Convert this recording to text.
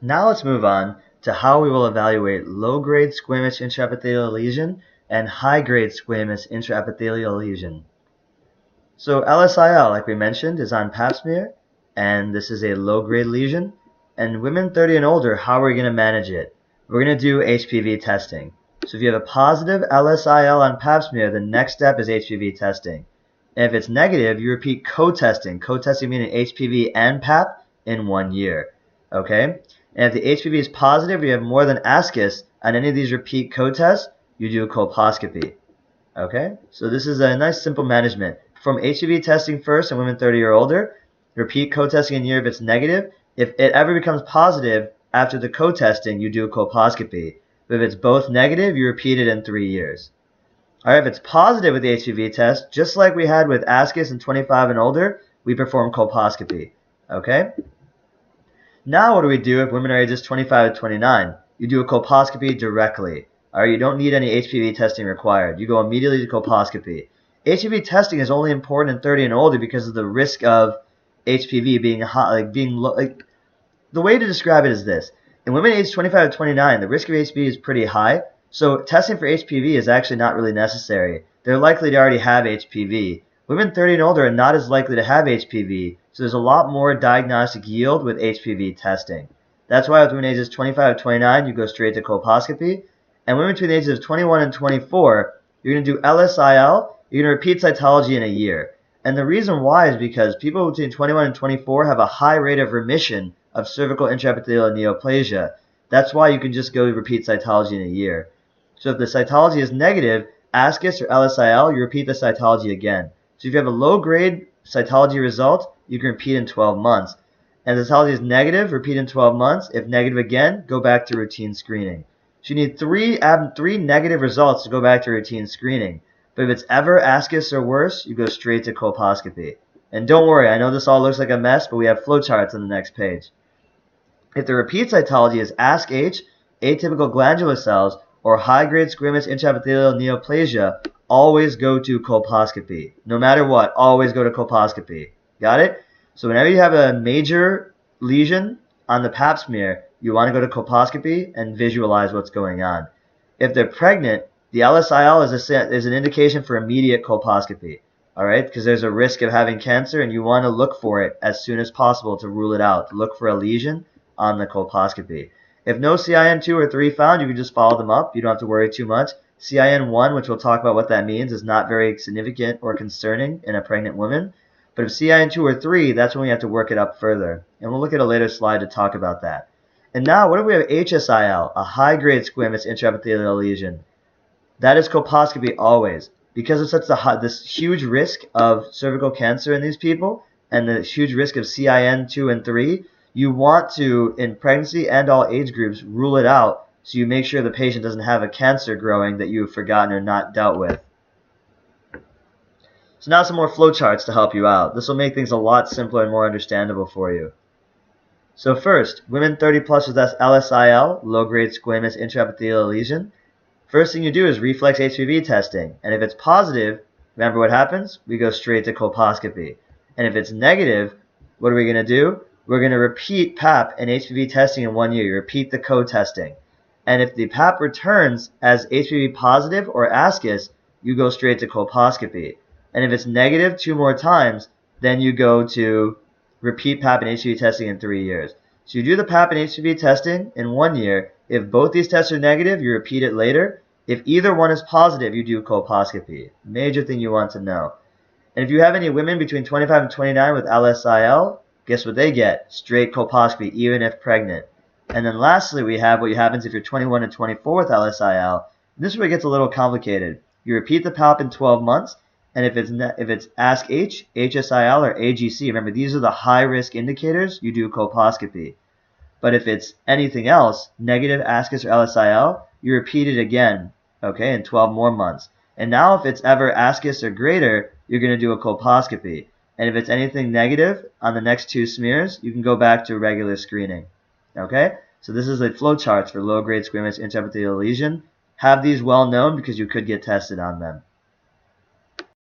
Now let's move on to how we will evaluate low-grade squamous intraepithelial lesion and high-grade squamous intraepithelial lesion. So LSIL, like we mentioned, is on pap smear, and this is a low-grade lesion. And women 30 and older, how are we going to manage it? We're going to do HPV testing. So if you have a positive LSIL on pap smear, the next step is HPV testing. And if it's negative, you repeat co-testing. Co-testing meaning HPV and pap in 1 year. Okay? And if the HPV is positive, or you have more than ascus on any of these repeat co-tests, you do a colposcopy. Okay? So this is a nice simple management. Perform HPV testing first in women 30 or older. Repeat co-testing in a year if it's negative. If it ever becomes positive after the co-testing, you do a colposcopy. But if it's both negative, you repeat it in 3 years. Alright, if it's positive with the HPV test, just like we had with ascus in 25 and older, we perform colposcopy. Okay? Now what do we do if women are ages 25 to 29? You do a colposcopy directly. Alright, you don't need any HPV testing required. You go immediately to colposcopy. HPV testing is only important in 30 and older because of the risk of HPV being high, the way to describe it is this. In women aged 25 to 29, the risk of HPV is pretty high, so testing for HPV is actually not really necessary. They're likely to already have HPV. Women 30 and older are not as likely to have HPV, so there's a lot more diagnostic yield with HPV testing. That's why with women ages 25 to 29, you go straight to colposcopy. And women between the ages of 21 and 24, you're going to do LSIL, you're going to repeat cytology in a year. And the reason why is because people between 21 and 24 have a high rate of remission of cervical intraepithelial neoplasia. That's why you can just go repeat cytology in a year. So if the cytology is negative, ascus or LSIL, you repeat the cytology again. So if you have a low-grade cytology result, you can repeat in 12 months. And if the cytology is negative, repeat in 12 months. If negative again, go back to routine screening. So you need three negative results to go back to routine screening. But if it's ever ascus or worse, you go straight to colposcopy. And don't worry, I know this all looks like a mess, but we have flowcharts on the next page. If the repeat cytology is ASC-H, atypical glandular cells, or high-grade squamous intraepithelial neoplasia, always go to colposcopy. No matter what, always go to colposcopy. Got it? So whenever you have a major lesion on the pap smear, you want to go to colposcopy and visualize what's going on. If they're pregnant, the LSIL is an indication for immediate colposcopy. Alright, because there's a risk of having cancer and you want to look for it as soon as possible to rule it out, to look for a lesion on the colposcopy. If no CIN2 or 3 found, you can just follow them up. You don't have to worry too much. CIN1, which we'll talk about what that means, is not very significant or concerning in a pregnant woman. But if CIN2 or 3, that's when we have to work it up further. And we'll look at a later slide to talk about that. And now, what if we have HSIL, a high-grade squamous intraepithelial lesion? That is colposcopy always. Because of this huge risk of cervical cancer in these people and the huge risk of CIN2 and 3, you want to, in pregnancy and all age groups, rule it out so you make sure the patient doesn't have a cancer growing that you've forgotten or not dealt with. So now some more flowcharts to help you out. This will make things a lot simpler and more understandable for you. So first, women 30 plus with LSIL, low-grade squamous intraepithelial lesion. First thing you do is reflex HPV testing. And if it's positive, remember what happens? We go straight to colposcopy. And if it's negative, what are we going to do? We're going to repeat PAP and HPV testing in 1 year. You repeat the co-testing. And if the PAP returns as HPV positive or ascus, you go straight to colposcopy. And if it's negative 2 more times, then you go to repeat PAP and HPV testing in 3 years. So you do the PAP and HPV testing in 1 year. If both these tests are negative, you repeat it later. If either one is positive, you do colposcopy. Major thing you want to know. And if you have any women between 25 and 29 with LSIL, guess what they get? Straight colposcopy, even if pregnant. And then lastly, we have what happens if you're 21 and 24 with LSIL. This is where it gets a little complicated. You repeat the PAP in 12 months, and if it's ASC-H, HSIL, or AGC, remember these are the high-risk indicators, you do colposcopy. But if it's anything else, negative ascus or LSIL, you repeat it again, okay, in 12 more months. And now if it's ever ascus or greater, you're going to do a colposcopy. And if it's anything negative on the next 2 smears, you can go back to regular screening. Okay? So this is the flowcharts for low-grade squamous intraepithelial lesion. Have these well known because you could get tested on them.